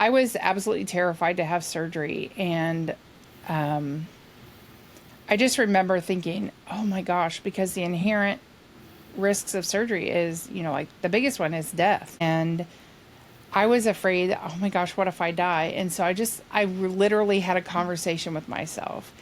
I was absolutely terrified to have surgery. And um, I just remember thinking, oh my gosh, because the inherent risks of surgery is, like the biggest one is death. And I was afraid, oh my gosh, what if I die? And so I literally had a conversation with myself.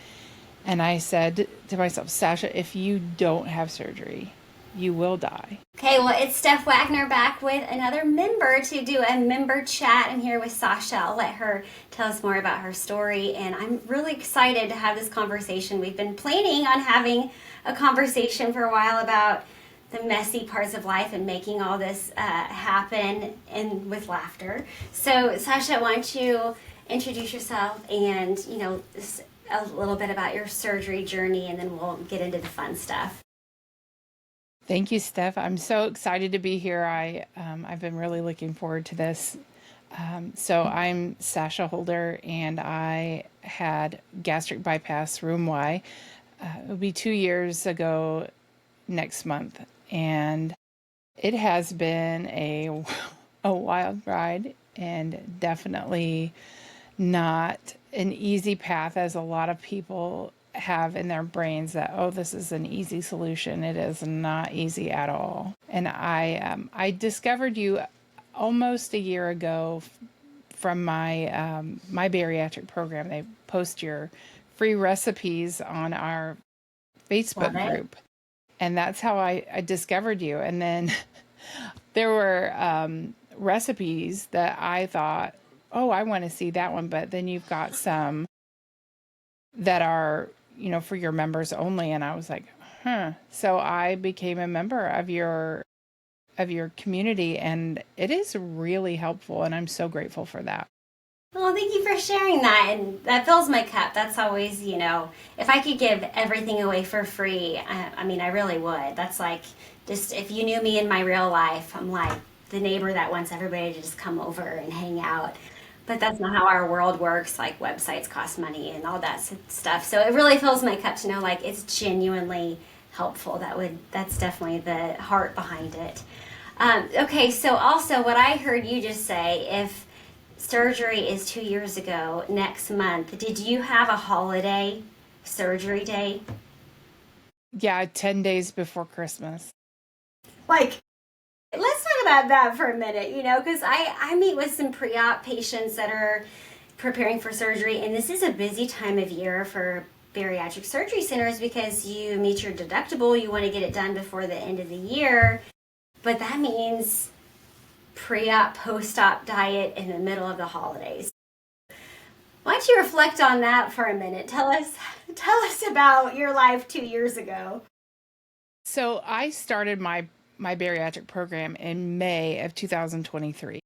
And I said to myself, Sasha, if you don't have surgery, you will die. Okay, well, it's Steph Wagner back with another member to do a member chat. I'm here with Sacha. I'll let her tell us more about her story. And I'm really excited to have this conversation. We've been planning on having a conversation for a while about the messy parts of life and making all this happen and with laughter. So, Sacha, why don't you introduce yourself and, a little bit about your surgery journey, and then we'll get into the fun stuff. Thank you, Steph. I'm so excited to be here. I've been really looking forward to this. So I'm Sacha Holder, and I had gastric bypass Roux-en-Y. It'll be 2 years ago next month, and it has been a wild ride, and definitely not an easy path, as a lot of people have in their brains that, oh, this is an easy solution. It is not easy at all. And I discovered you almost a year ago from my bariatric program. They post your free recipes on our Love Facebook it. group, and that's how I discovered you. And then there were recipes that I thought, oh, I want to see that one. But then you've got some that are, for your members only. And I was like, huh. So I became a member of your community, and it is really helpful. And I'm so grateful for that. Well, thank you for sharing that. And that fills my cup. That's always, if I could give everything away for free, I mean, I really would. That's like, just if you knew me in my real life, I'm like the neighbor that wants everybody to just come over and hang out. But that's not how our world works. Like, websites cost money and all that stuff. So it really fills my cup to know, like, it's genuinely helpful. That's definitely the heart behind it. Okay, so also what I heard you just say, if surgery is 2 years ago next month, did you have a holiday surgery day? Yeah, 10 days before Christmas. Like, let's talk about that for a minute, because I meet with some pre-op patients that are preparing for surgery, and this is a busy time of year for bariatric surgery centers because you meet your deductible, you want to get it done before the end of the year, but that means pre-op, post-op diet in the middle of the holidays. Why don't you reflect on that for a minute? Tell us about your life 2 years ago. So I started my bariatric program in May of 2023.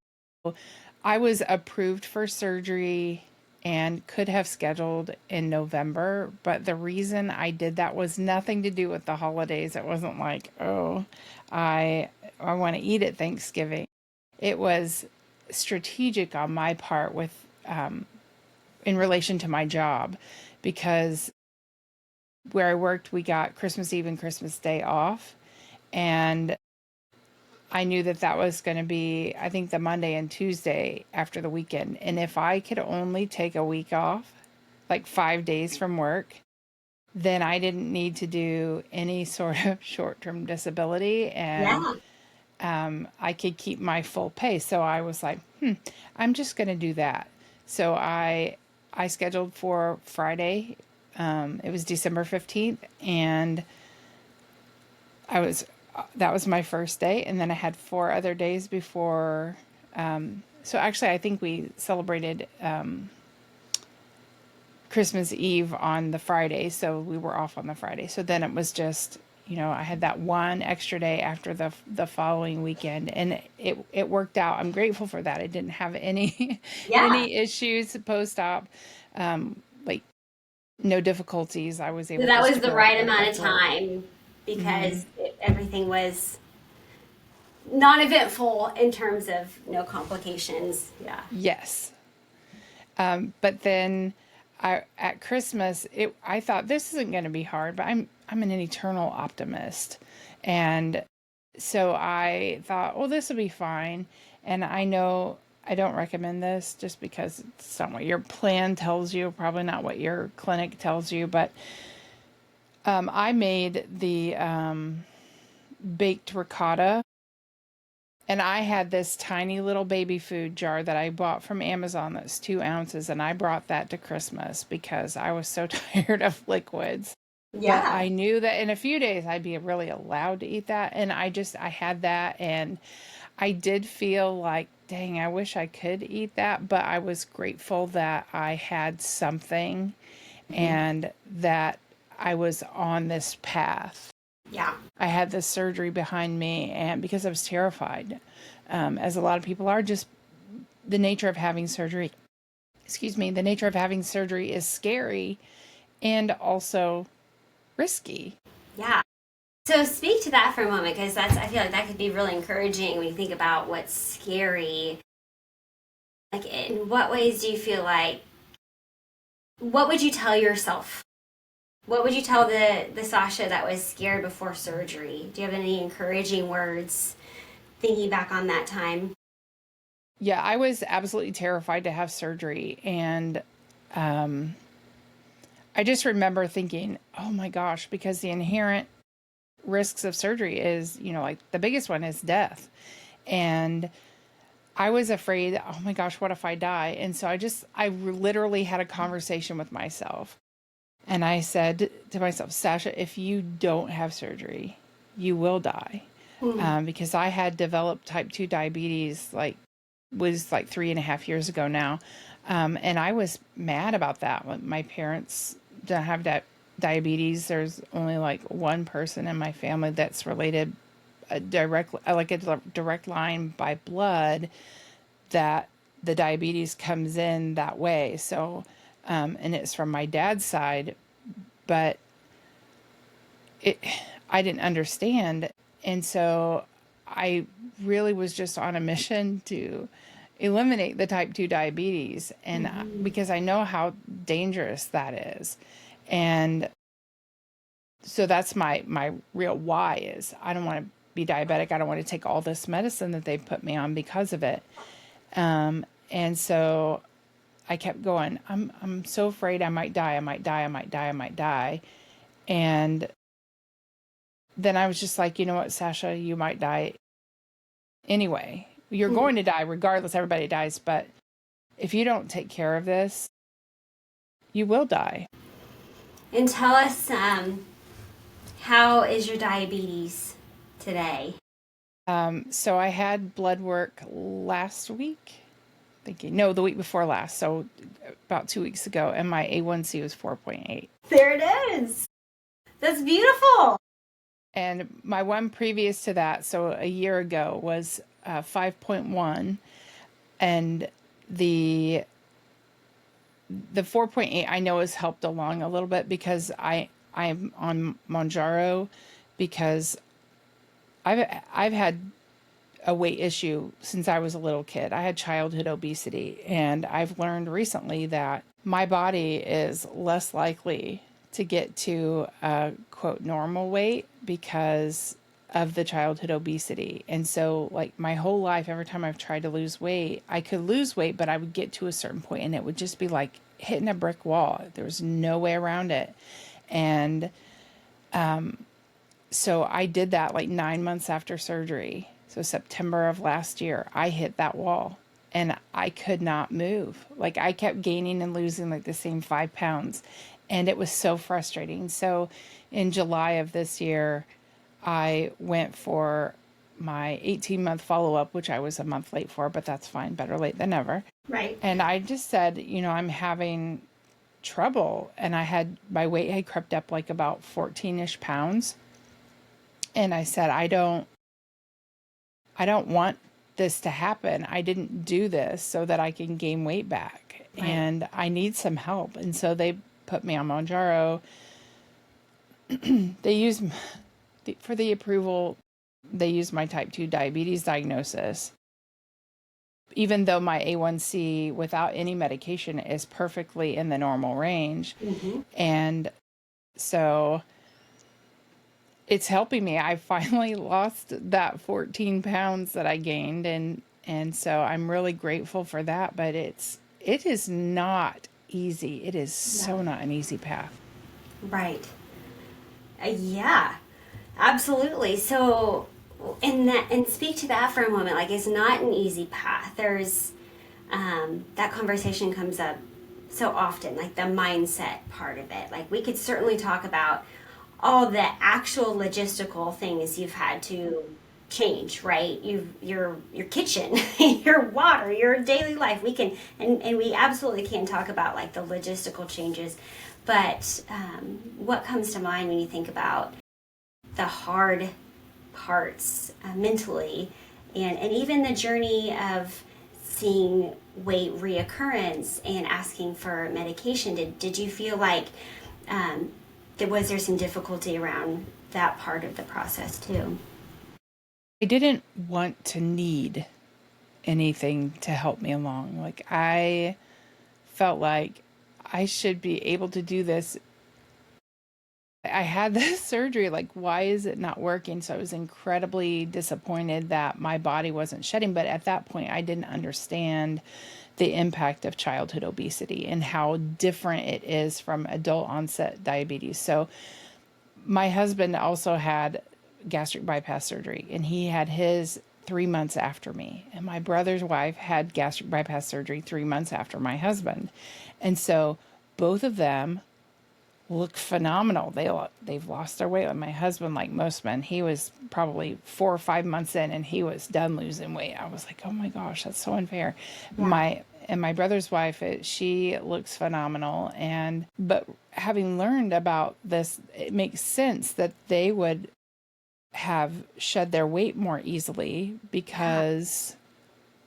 I was approved for surgery and could have scheduled in November, but the reason I did that was nothing to do with the holidays. It wasn't like, oh, I want to eat at Thanksgiving. It was strategic on my part with in relation to my job, because where I worked, we got Christmas Eve and Christmas Day off, and I knew that that was going to be, I think, the Monday and Tuesday after the weekend. And if I could only take a week off, like 5 days from work, then I didn't need to do any sort of short term disability, and Yeah. I could keep my full pay. So I was like, I'm just going to do that. So I scheduled for Friday. It was December 15th, and I was that was my first day, and then I had 4 other days before. So actually, I think we celebrated Christmas Eve on the Friday, so we were off on the Friday. So then it was just, I had that one extra day after the following weekend, and it worked out. I'm grateful for that. I didn't have any Yeah. any issues post op, like no difficulties. I was So able that just was to the go right right amount back of to work. time because everything was non-eventful in terms of no complications. Yeah. Yes. But then at Christmas, I thought this isn't going to be hard, but I'm an eternal optimist. And so I thought, well, this will be fine. And I know I don't recommend this just because it's not what your plan tells you, probably not what your clinic tells you. But I made the baked ricotta, and I had this tiny little baby food jar that I bought from Amazon that's 2 ounces, and I brought that to Christmas because I was so tired of liquids. But Yeah. I knew that in a few days I'd be really allowed to eat that. And I had that, and I did feel like, dang, I wish I could eat that. But I was grateful that I had something and that I was on this path. Yeah. I had this surgery behind me, and because I was terrified, as a lot of people are, just the nature of having surgery. Excuse me, the nature of having surgery is scary and also risky. Yeah. So speak to that for a moment, because I feel like that could be really encouraging when you think about what's scary. Like, in what ways do you feel like, what would you tell yourself? What would you tell the Sasha that was scared before surgery? Do you have any encouraging words thinking back on that time? Yeah, I was absolutely terrified to have surgery. And I just remember thinking, oh my gosh, because the inherent risks of surgery is, like the biggest one is death. And I was afraid, oh my gosh, what if I die? And so I literally had a conversation with myself. And I said to myself, Sasha, if you don't have surgery, you will die. Because I had developed type 2 diabetes, was like 3.5 years ago now. And I was mad about that. My parents don't have diabetes. There's only like one person in my family that's related a direct line by blood that the diabetes comes in that way. So, and it's from my dad's side, but I didn't understand. And so I really was just on a mission to eliminate the type 2 diabetes. And because I know how dangerous that is. And so that's my real why is I don't want to be diabetic. I don't want to take all this medicine that they've put me on because of it. And so I kept going, I'm so afraid I might die. I might die. I might die. I might die. And then I was just like, you know what, Sasha, you might die anyway. You're going to die regardless. Everybody dies. But if you don't take care of this, you will die. And tell us, how is your diabetes today? So I had blood work last week. No, the week before last. So about 2 weeks ago. And my A1C was 4.8. There it is. That's beautiful. And my one previous to that, so a year ago, was 5.1. And the 4.8 I know has helped along a little bit because I'm on Mounjaro because I've had a weight issue since I was a little kid. I had childhood obesity, and I've learned recently that my body is less likely to get to a quote normal weight because of the childhood obesity. And so like my whole life, every time I've tried to lose weight, I could lose weight, but I would get to a certain point and it would just be like hitting a brick wall. There was no way around it. And so I did that like 9 months after surgery. So September of last year, I hit that wall and I could not move. Like I kept gaining and losing like the same 5 pounds. And it was so frustrating. So in July of this year, I went for my 18-month follow-up, which I was a month late for, but that's fine. Better late than never. Right. And I just said, I'm having trouble. And my weight had crept up like about 14-ish pounds. And I said, I don't want this to happen. I didn't do this so that I can gain weight back. Right. And I need some help. And so they put me on Mounjaro. They used, for the approval, they used my type 2 diabetes diagnosis. Even though my A1C without any medication is perfectly in the normal range. And so it's helping me. I finally lost that 14 pounds that I gained. And And so I'm really grateful for that, but it is not easy. It is Yeah. so not an easy path. Right. Yeah, absolutely. So, and speak to that for a moment. Like, it's not an easy path. There's that conversation comes up so often, like the mindset part of it. Like, we could certainly talk about all the actual logistical things you've had to change, right? Your kitchen, your water, your daily life. We can, and we absolutely can talk about like the logistical changes. But what comes to mind when you think about the hard parts mentally, and even the journey of seeing weight reoccurrence and asking for medication? Did you feel like was there some difficulty around that part of the process too? I didn't want to need anything to help me along. Like, I felt like I should be able to do this. I had this surgery, like, why is it not working? So I was incredibly disappointed that my body wasn't shedding. But at that point, I didn't understand the impact of childhood obesity and how different it is from adult onset diabetes. So my husband also had gastric bypass surgery, and he had his 3 months after me. And my brother's wife had gastric bypass surgery 3 months after my husband. And so both of them look phenomenal. They've lost their weight. And my husband, like most men, he was probably 4 or 5 months in, and he was done losing weight. I was like, oh my gosh, that's so unfair. Yeah. My brother's wife, she looks phenomenal. But having learned about this, it makes sense that they would have shed their weight more easily Yeah. because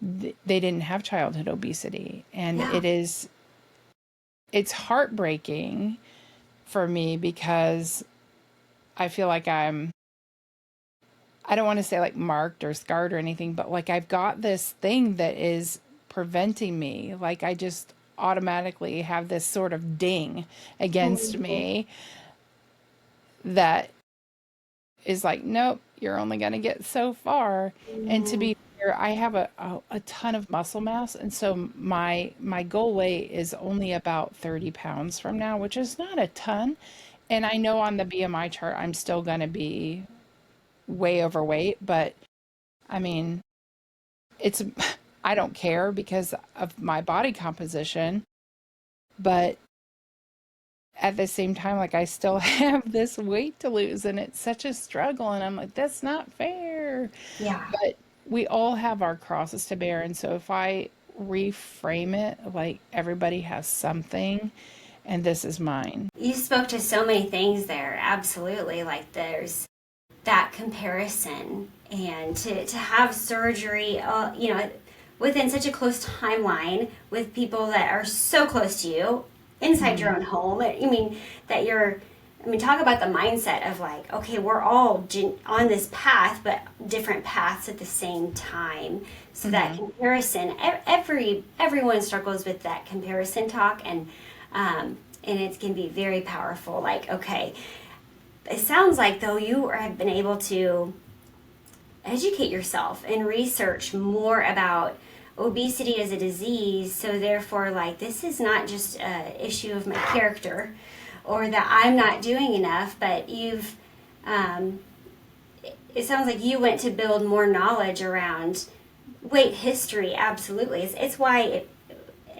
they didn't have childhood obesity. And Yeah. it's heartbreaking for me because I feel like I don't want to say like marked or scarred or anything, but like I've got this thing that is preventing me. Like, I just automatically have this sort of ding against Mhm. me that is like, nope, you're only going to get so far. And to Mhm. be fair, I have a ton of muscle mass. And so my goal weight is only about 30 pounds from now, which is not a ton. And I know on the BMI chart, I'm still going to be way overweight, but I mean, it's, I don't care because of my body composition, but at the same time, like, I still have this weight to lose, and it's such a struggle. And I'm like, that's not fair. Yeah. But we all have our crosses to bear. And so if I reframe it, like, everybody has something, and this is mine. You spoke to so many things there. Absolutely. Like, there's that comparison, and to have surgery, within such a close timeline with people that are so close to you inside your Mhm. own home. I mean, that you're, I mean, talk about the mindset of like, okay, we're all on this path, but different paths at the same time. So that Mhm. comparison, everyone struggles with that comparison talk, and it can be very powerful. Like, okay, it sounds like though you have been able to educate yourself and research more about obesity as a disease, so therefore, like, this is not just an issue of my character or that I'm not doing enough, but um, it sounds like you went to build more knowledge around weight history. Absolutely. It's why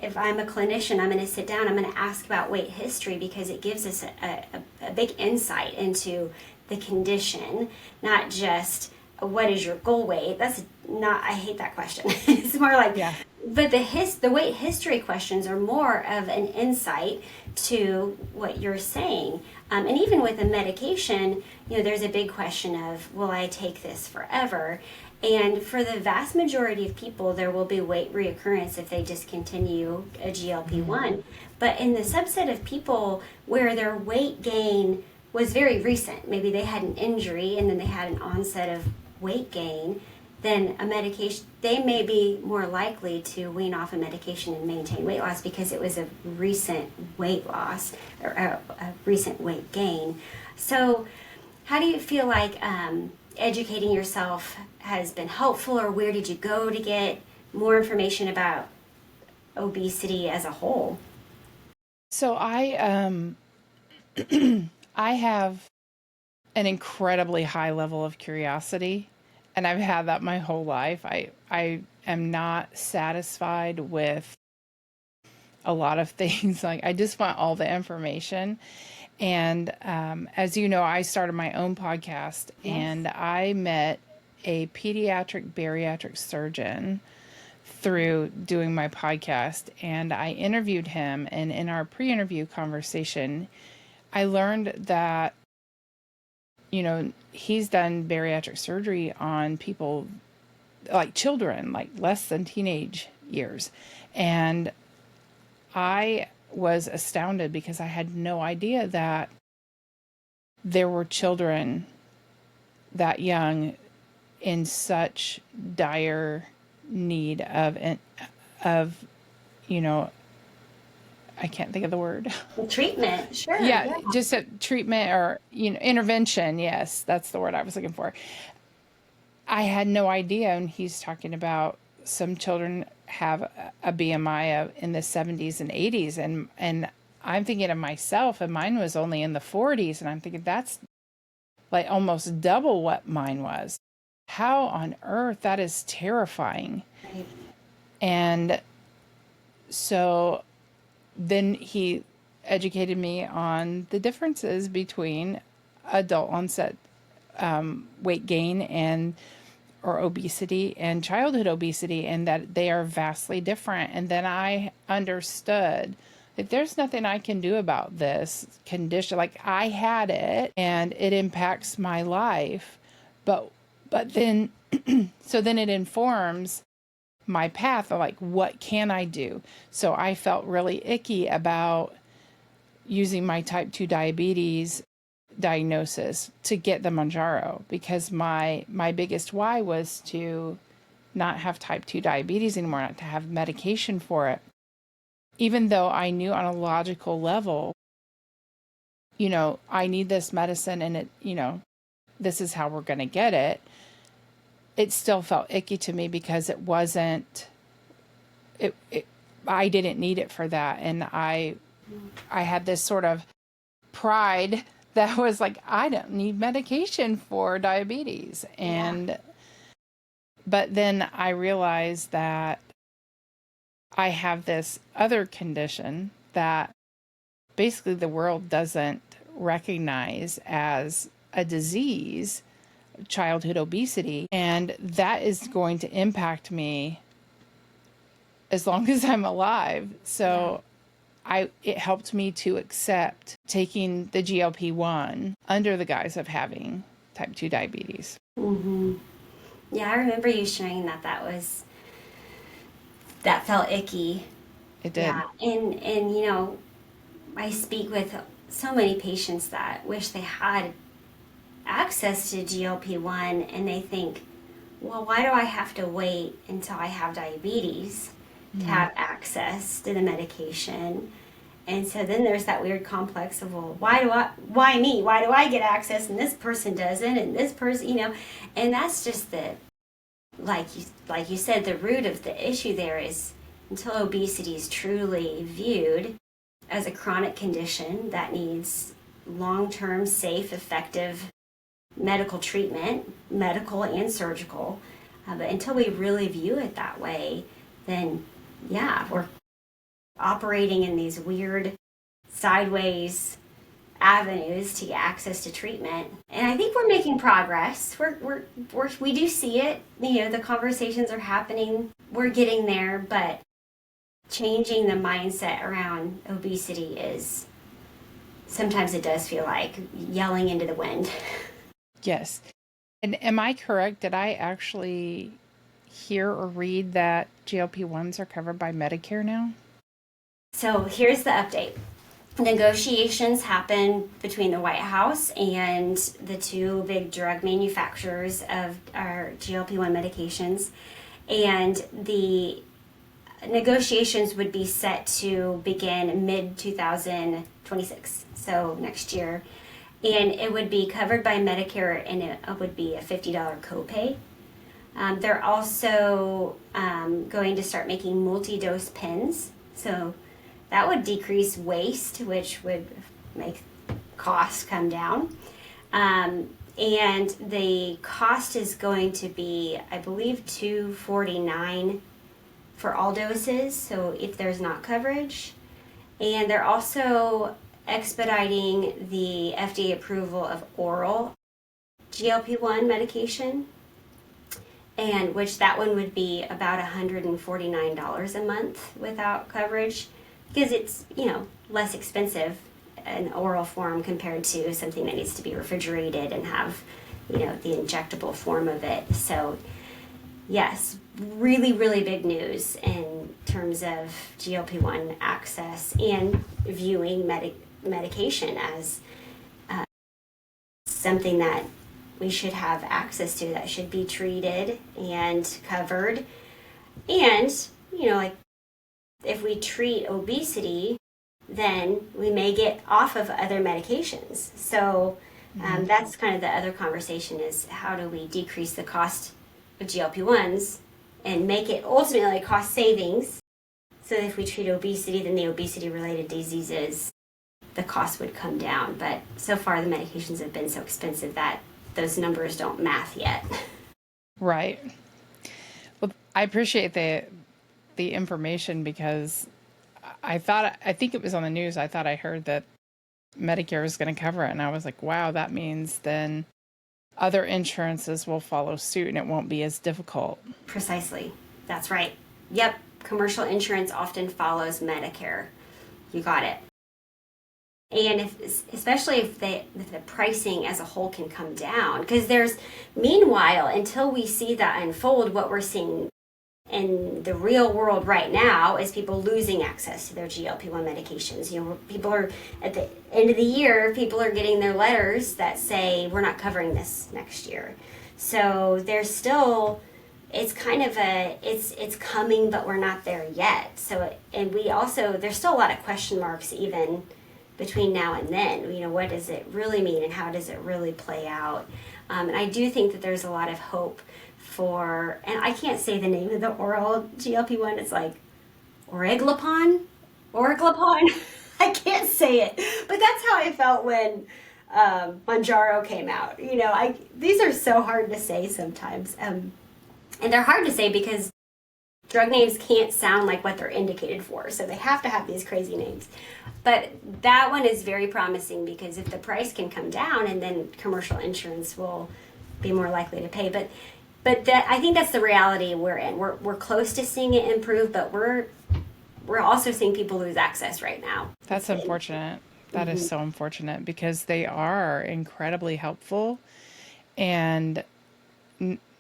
if I'm a clinician, I'm going to sit down, I'm going to ask about weight history, because it gives us a big insight into the condition, not just what is your goal weight. That's not, I hate that question. It's more like, Yeah. but the weight history questions are more of an insight to what you're saying. And even with a medication, there's a big question of, will I take this forever? And for the vast majority of people, there will be weight reoccurrence if they discontinue a GLP-1. But in the subset of people where their weight gain was very recent, maybe they had an injury and then they had an onset of weight gain, then a medication, they may be more likely to wean off a medication and maintain weight loss because it was a recent weight loss or a recent weight gain. So how do you feel like educating yourself has been helpful, or where did you go to get more information about obesity as a whole? So I have an incredibly high level of curiosity, and I've had that my whole life. I am not satisfied with a lot of things. Like, I just want all the information. And as you know, I started my own podcast, Yes. and I met a pediatric bariatric surgeon through doing my podcast, and I interviewed him. And in our pre-interview conversation, I learned that, he's done bariatric surgery on people, like children, like less than teenage years. And I was astounded because I had no idea that there were children that young in such dire need of, I can't think of the word. Treatment, sure. Yeah, just a treatment or, intervention. Yes, that's the word I was looking for. I had no idea. And he's talking about some children have a BMI in the 70s and 80s. And I'm thinking of myself, and mine was only in the 40s. And I'm thinking that's like almost double what mine was. How on earth? That is terrifying. Right. And so then he educated me on the differences between adult onset weight gain or obesity and childhood obesity, and that they are vastly different. And then I understood that there's nothing I can do about this condition. Like, I had it and it impacts my life, but then so then it informs my path of like, what can I do? So I felt really icky about using my type 2 diabetes diagnosis to get the Mounjaro, because my biggest why was to not have type 2 diabetes anymore, not to have medication for it. Even though I knew on a logical level, I need this medicine and it, this is how we're going to get it. It still felt icky to me because it wasn't, I didn't need it for that. And I had this sort of pride that was like, I don't need medication for diabetes. But then I realized that I have this other condition that basically the world doesn't recognize as a disease, childhood obesity, and that is going to impact me as long as I'm alive. So it helped me to accept taking the GLP-1 under the guise of having type 2 diabetes. Mm-hmm. Yeah, I remember you sharing that felt icky. It did. Yeah, and I speak with so many patients that wish they had access to GLP-1, and they think, well, why do I have to wait until I have diabetes to have access to the medication? And so then there's that weird complex of, well, why me? Why do I get access and this person doesn't, and this person, and that's just like you said, the root of the issue there is, until obesity is truly viewed as a chronic condition that needs long-term, safe, effective medical treatment, medical and surgical, but until we really view it that way, then we're operating in these weird sideways avenues to get access to treatment. And I think we're making progress. We do see it. The conversations are happening. We're getting there, but changing the mindset around obesity is, sometimes it does feel like yelling into the wind. Yes. And am I correct? Did I actually hear or read that GLP-1s are covered by Medicare now? So here's the update. Negotiations happen between the White House and the two big drug manufacturers of our GLP-1 medications. And the negotiations would be set to begin mid-2026, so next year. and it would be covered by Medicare, and it would be a $50 copay. They're also going to start making multi-dose pens, so that would decrease waste, which would make costs come down. And the cost is going to be, I believe, $249 for all doses, so if there's not coverage. And they're also expediting the FDA approval of oral GLP-1 medication, and which that one would be about $149 a month without coverage, because it's, less expensive in oral form compared to something that needs to be refrigerated and have, the injectable form of it. So yes, really, really big news in terms of GLP-1 access and viewing medication as something that we should have access to, that should be treated and covered. And, like if we treat obesity, then we may get off of other medications. So that's kind of the other conversation, is how do we decrease the cost of GLP-1s and make it ultimately cost savings, so that if we treat obesity, then the obesity-related diseases, the cost would come down. But so far the medications have been so expensive that those numbers don't math yet. Right. Well, I appreciate the information, because I think it was on the news. I thought I heard that Medicare was going to cover it, and I was like, wow, that means then other insurances will follow suit and it won't be as difficult. Precisely. That's right. Yep. Commercial insurance often follows Medicare. You got it. And especially if the pricing as a whole can come down, because meanwhile, until we see that unfold, what we're seeing in the real world right now is people losing access to their GLP-1 medications. People are, at the end of the year, people are getting their letters that say, we're not covering this next year. So there's still, it's kind of it's coming, but we're not there yet. So, and there's still a lot of question marks even between now and then. What does it really mean, and how does it really play out? And I do think that there's a lot of hope for, and I can't say the name of the oral GLP-1. It's like Orglipon. I can't say it, but that's how I felt when Mounjaro came out. These are so hard to say sometimes, and they're hard to say because drug names can't sound like what they're indicated for, so they have to have these crazy names. But that one is very promising, because if the price can come down, and then commercial insurance will be more likely to pay. But I think that's the reality we're in. We're close to seeing it improve, but we're also seeing people lose access right now. That's unfortunate. That is so unfortunate, because they are incredibly helpful, and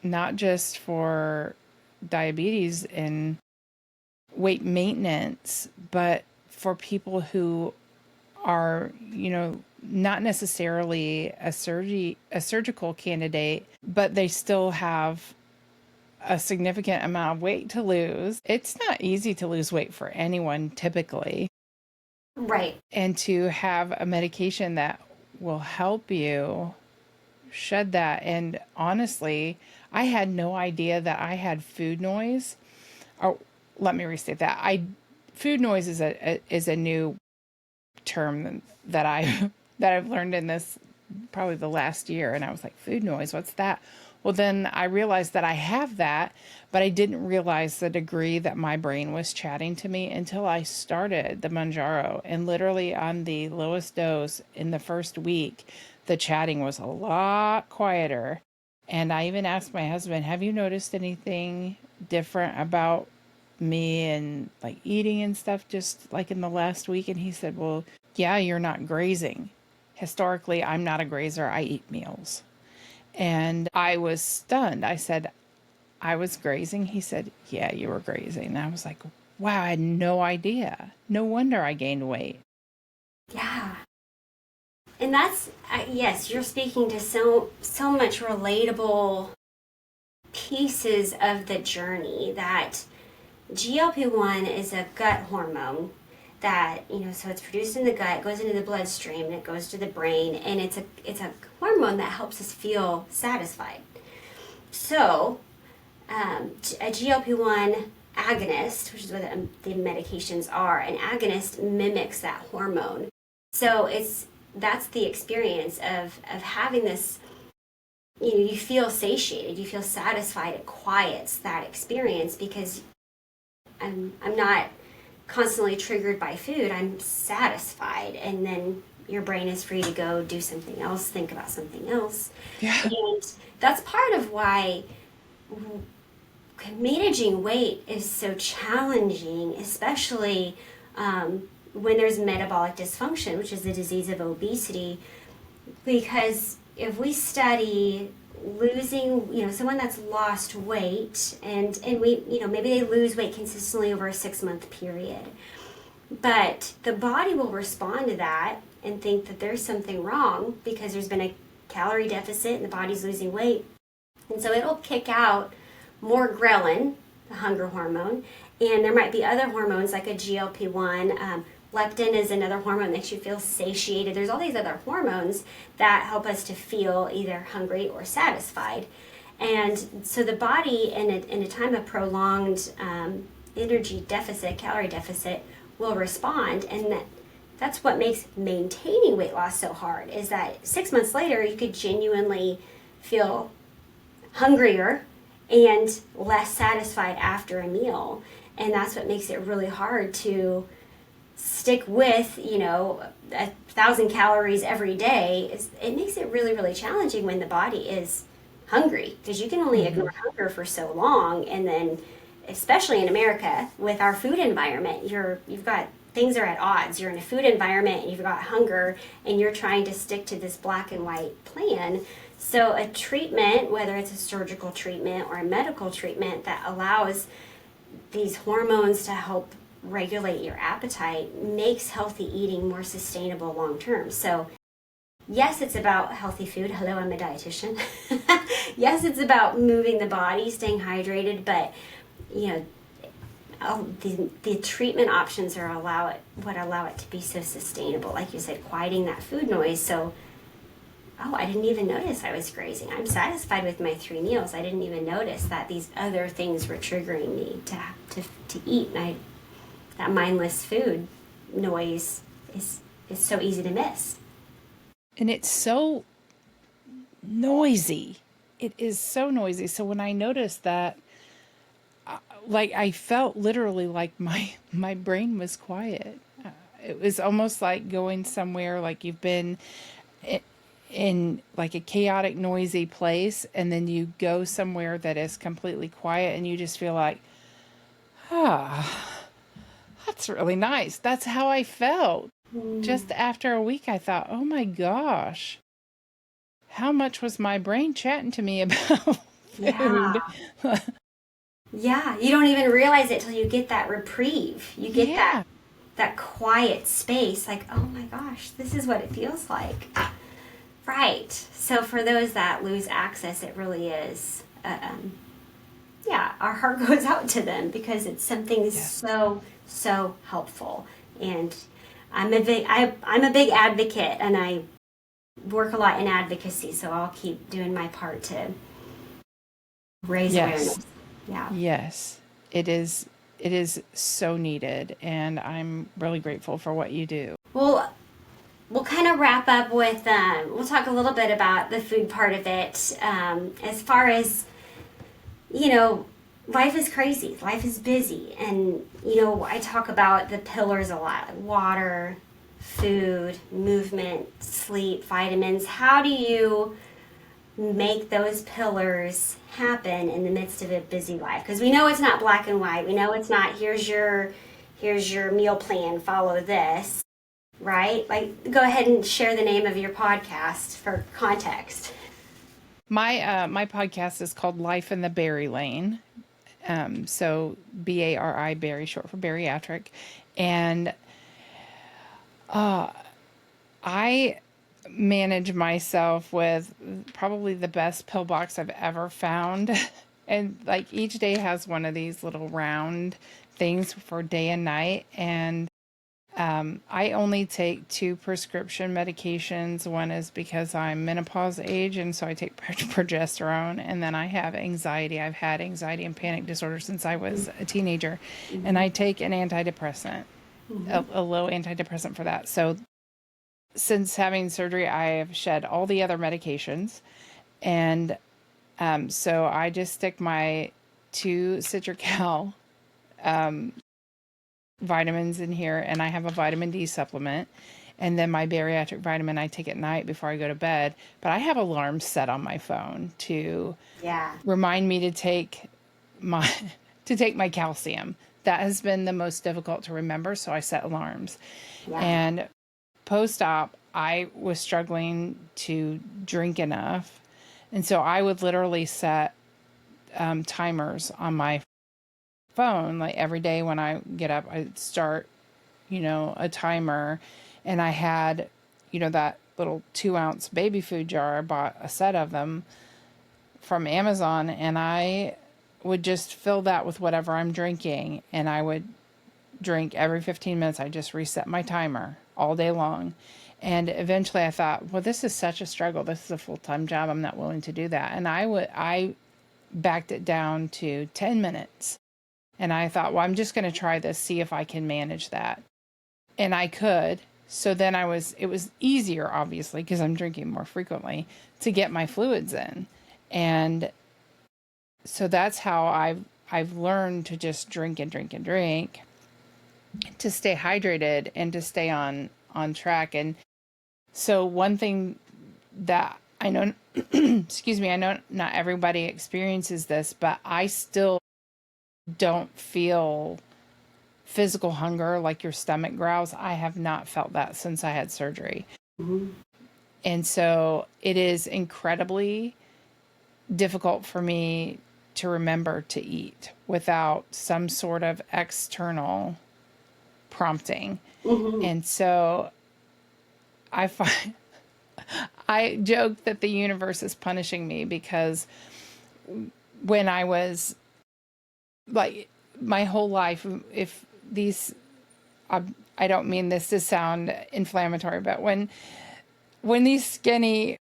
not just for diabetes and weight maintenance, but for people who are, not necessarily a surgical candidate, but they still have a significant amount of weight to lose. It's not easy to lose weight for anyone typically. Right. And to have a medication that will help you shed that. And honestly, I had no idea that I had food noise. Or let me restate that. Food noise is a new term that I've learned in this probably the last year, and I was like, food noise, what's that? Well, then I realized that I have that, but I didn't realize the degree that my brain was chatting to me until I started the Mounjaro. And literally on the lowest dose in the first week, the chatting was a lot quieter. And I even asked my husband, have you noticed anything different about me and like eating and stuff just like in the last week? And he said, well, yeah, you're not grazing. Historically, I'm not a grazer. I eat meals. And I was stunned. I said, I was grazing. He said, yeah, you were grazing. And I was like, wow, I had no idea. No wonder I gained weight. Yeah. And that's, yes, you're speaking to so much relatable pieces of the journey, that GLP-1 is a gut hormone that, so it's produced in the gut, goes into the bloodstream, and it goes to the brain, and it's a hormone that helps us feel satisfied. So a GLP-1 agonist, which is what the medications are, an agonist mimics that hormone. So that's the experience of having this, you feel satiated, you feel satisfied. It quiets that experience because I'm not constantly triggered by food. I'm satisfied, and then your brain is free to go do something else, think about something else. Yeah. And that's part of why managing weight is so challenging, especially when there's metabolic dysfunction, which is the disease of obesity. Because if we study losing, someone that's lost weight, and we, maybe they lose weight consistently over a 6-month period, but the body will respond to that and think that there's something wrong because there's been a calorie deficit and the body's losing weight. And so it'll kick out more ghrelin, the hunger hormone, and there might be other hormones like a GLP-1. Leptin is another hormone that makes you feel satiated. There's all these other hormones that help us to feel either hungry or satisfied. And so the body, in a time of prolonged energy deficit, calorie deficit, will respond. And that's what makes maintaining weight loss so hard, is that 6 months later, you could genuinely feel hungrier and less satisfied after a meal. And that's what makes it really hard to stick with, 1,000 calories every day. It makes it really, really challenging when the body is hungry, because you can only ignore hunger for so long. And then, especially in America, with our food environment, you've got things are at odds. You're in a food environment and you've got hunger, and you're trying to stick to this black and white plan. So a treatment, whether it's a surgical treatment or a medical treatment that allows these hormones to help regulate your appetite, makes healthy eating more sustainable long term. So yes, it's about healthy food. Hello, I'm a dietitian. Yes, it's about moving the body, staying hydrated, but the treatment options what allow it to be so sustainable. Like you said, quieting that food noise. So, I didn't even notice I was grazing. I'm satisfied with my 3 meals. I didn't even notice that these other things were triggering me to eat. And that mindless food noise is so easy to miss. And it's so noisy. It is so noisy. So when I noticed that, I felt literally like my brain was quiet. It was almost like going somewhere, like you've been in like a chaotic, noisy place, and then you go somewhere that is completely quiet, and you just feel like, that's really nice. That's how I felt. Just after a week, I thought, oh my gosh, how much was my brain chatting to me about food? Yeah, you don't even realize it till you get that reprieve. You get that quiet space, like, oh my gosh, this is what it feels like. Right. So for those that lose access, it really is, our heart goes out to them, because it's something so helpful. And I'm a big advocate, and I work a lot in advocacy, so I'll keep doing my part to raise awareness. Yeah. Yes, it is so needed, and I'm really grateful for what you do. Well, we'll kind of wrap up with, we'll talk a little bit about the food part of it. As far as, life is crazy. Life is busy. And, I talk about the pillars a lot: like water, food, movement, sleep, vitamins. How do you make those pillars happen in the midst of a busy life? Because we know it's not black and white. We know it's not, here's your meal plan, follow this. Right? Go ahead and share the name of your podcast for context. My podcast is called Life in the Bari Lane. So BARI, Bari, short for bariatric. And I manage myself with probably the best pill box I've ever found. And each day has one of these little round things for day and night. And I only take two prescription medications. One is because I'm menopause age, and so I take progesterone. And then I have anxiety. I've had anxiety and panic disorder since I was a teenager. And I take an antidepressant, a low antidepressant for that. So since having surgery, I have shed all the other medications. And so I just stick my two Citrical vitamins in here, and I have a vitamin D supplement, and then my bariatric vitamin I take at night before I go to bed. But I have alarms set on my phone to remind me to take my calcium. That has been the most difficult to remember, so I set alarms. And post-op, I was struggling to drink enough, and so I would literally set timers on my phone. Like every day when I get up, I'd start, a timer. And I had, that little 2-ounce baby food jar. I bought a set of them from Amazon, and I would just fill that with whatever I'm drinking. And I would drink every 15 minutes. I just reset my timer all day long. And eventually I thought, well, this is such a struggle. This is a full-time job. I'm not willing to do that. And I backed it down to 10 minutes. And I thought, well, I'm just going to try this, see if I can manage that. And I could. So then it was easier, obviously, because I'm drinking more frequently, to get my fluids in. And so that's how I've learned to just drink and drink and drink to stay hydrated and to stay on track. And so one thing that I know, excuse me, I know not everybody experiences this, but I still don't feel physical hunger, like your stomach growls. I have not felt that since I had surgery. And so it is incredibly difficult for me to remember to eat without some sort of external prompting. And so I joke that the universe is punishing me, because when I was like my whole life, if these, I don't mean this to sound inflammatory, but when these skinny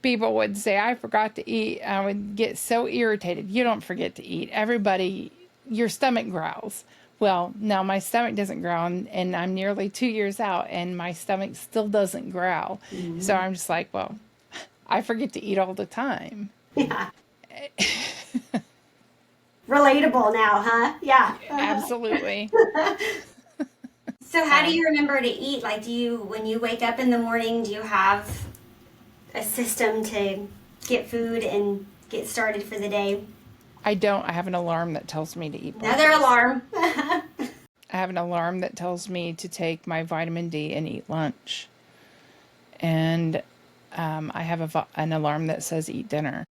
people would say, I forgot to eat, I would get so irritated. You don't forget to eat. Everybody, your stomach growls. Well, now my stomach doesn't growl, and I'm nearly 2 years out, and my stomach still doesn't growl. So I'm just like, well, I forget to eat all the time. Yeah. Relatable now, huh? Yeah. Absolutely. So how do you remember to eat? Like, when you wake up in the morning, do you have a system to get food and get started for the day? I don't. I have an alarm that tells me to eat breakfast. Another alarm. I have an alarm that tells me to take my vitamin D and eat lunch. And I have an alarm that says eat dinner.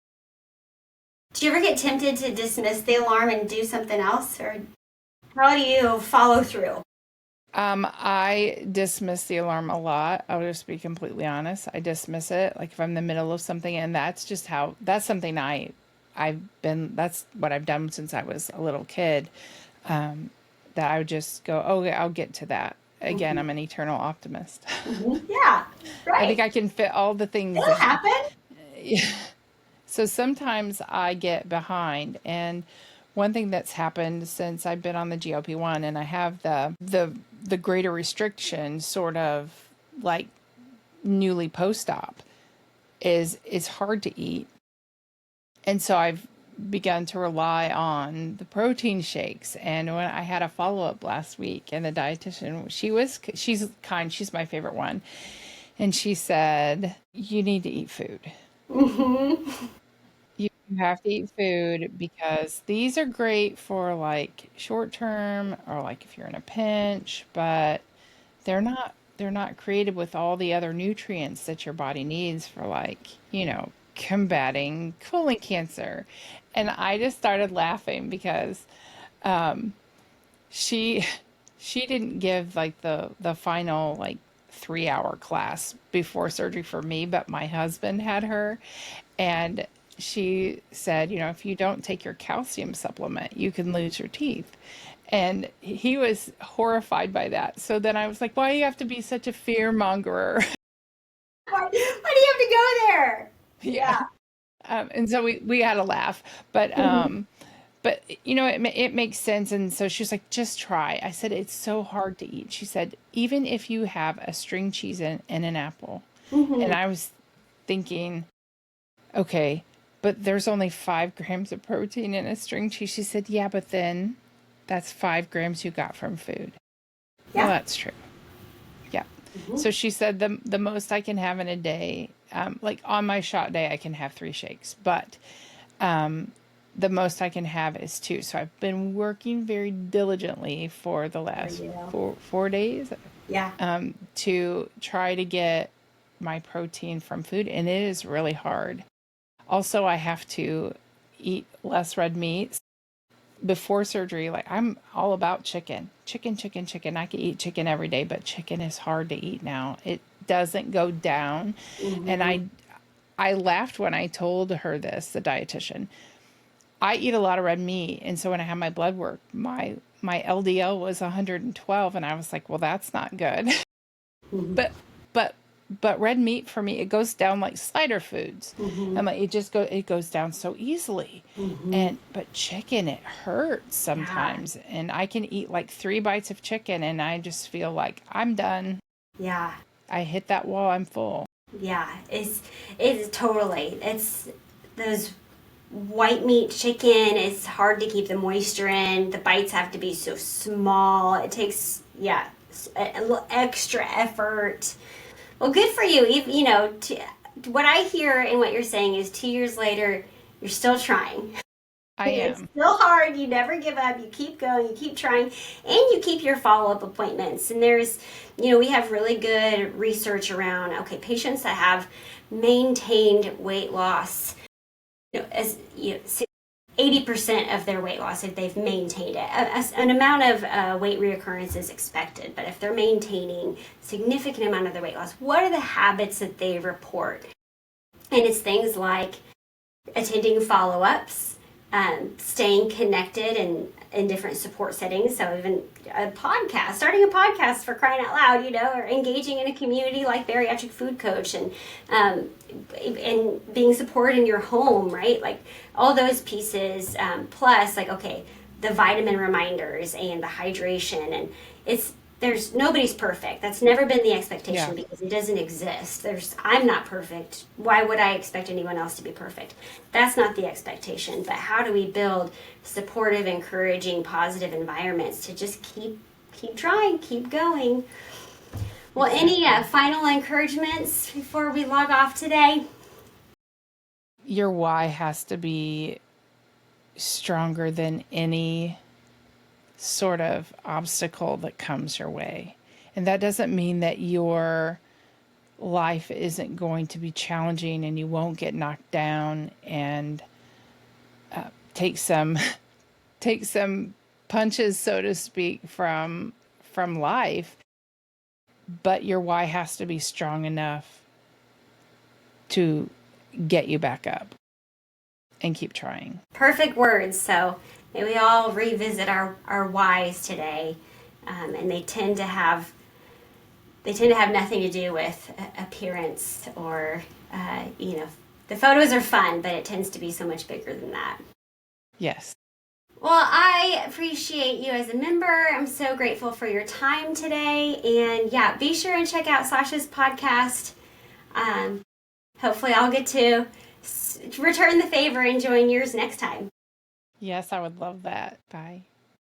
Do you ever get tempted to dismiss the alarm and do something else? Or how do you follow through? I dismiss the alarm a lot. I'll just be completely honest. I dismiss it. Like if I'm in the middle of something, and that's something that's what I've done since I was a little kid. That I would just go, okay, I'll get to that. Again, I'm an eternal optimist. Yeah, right. I think I can fit all the things. It'll happen. Yeah. So sometimes I get behind, and one thing that's happened since I've been on the GLP-1 and I have the greater restriction, sort of like newly post-op, is it's hard to eat. And so I've begun to rely on the protein shakes. And when I had a follow-up last week, and the dietitian, she's kind, she's my favorite one. And she said, you need to eat food. You have to eat food, because these are great for like short term, or like if you're in a pinch, but they're not created with all the other nutrients that your body needs for, like, combating colon cancer. And I just started laughing, because she didn't give like the final like 3-hour class before surgery for me, but my husband had her. And she said, if you don't take your calcium supplement, you can lose your teeth. And he was horrified by that. So then I was like, why do you have to be such a fear mongerer? Why do you have to go there? Yeah. Yeah. And so we had a laugh, but it makes sense. And so she was like, just try. I said, it's so hard to eat. She said, even if you have a string cheese and an apple. And I was thinking, okay, but there's only 5 grams of protein in a string cheese. She said, yeah, but then that's 5 grams you got from food. Well, Yeah. that's true. Yeah. So she said the most I can have in a day, like on my shot day, I can have 3 shakes, but the most I can have is 2. So I've been working very diligently for the last you. 4 days Yeah. to try to get my protein from food, and it is really hard. Also, I have to eat less red meat. Before surgery, like I'm all about chicken. Chicken, chicken, chicken. I could eat chicken every day, but chicken is hard to eat now. It doesn't go down. And I laughed when I told her this, the dietitian. I eat a lot of red meat, and so when I had my blood work, my LDL was 112, and I was like, well, that's not good. but but but red meat for me, it goes down like slider foods. And like it goes down so easily. But chicken, it hurts sometimes. And I can eat like 3 bites of chicken and I just feel like I'm done. Yeah. I hit that wall, I'm full. Yeah. It's totally. It's those white meat chicken. It's hard to keep the moisture in. The bites have to be so small. It takes a little extra effort. Well, good for you. What I hear and what you're saying is 2 years later, you're still trying. I am. It's still hard. You never give up. You keep going. You keep trying. And you keep your follow-up appointments. And we have really good research around, patients that have maintained weight loss, 80% of their weight loss if they've maintained it. An amount of weight reoccurrence is expected, but if they're maintaining significant amount of their weight loss, what are the habits that they report? And it's things like attending follow-ups, staying connected in different support settings. So even starting a podcast for crying out loud, or engaging in a community like Bariatric Food Coach and being supported in your home, right? Like all those pieces, plus the vitamin reminders and the hydration, and there's nobody's perfect. That's never been the expectation because it doesn't exist. I'm not perfect. Why would I expect anyone else to be perfect? That's not the expectation. But how do we build supportive, encouraging, positive environments to just keep trying, keep going? Well, any final encouragements before we log off today? Your why has to be stronger than any sort of obstacle that comes your way. And that doesn't mean that your life isn't going to be challenging and you won't get knocked down and take some punches, so to speak, from life. But your why has to be strong enough to get you back up and keep trying. Perfect words. So may we all revisit our whys today, and they tend to have nothing to do with appearance or the photos are fun, but it tends to be so much bigger than that. Yes. Well, I appreciate you as a member. I'm so grateful for your time today, and be sure and check out Sacha's podcast. Hopefully I'll get to return the favor and join yours next time. Yes, I would love that. Bye.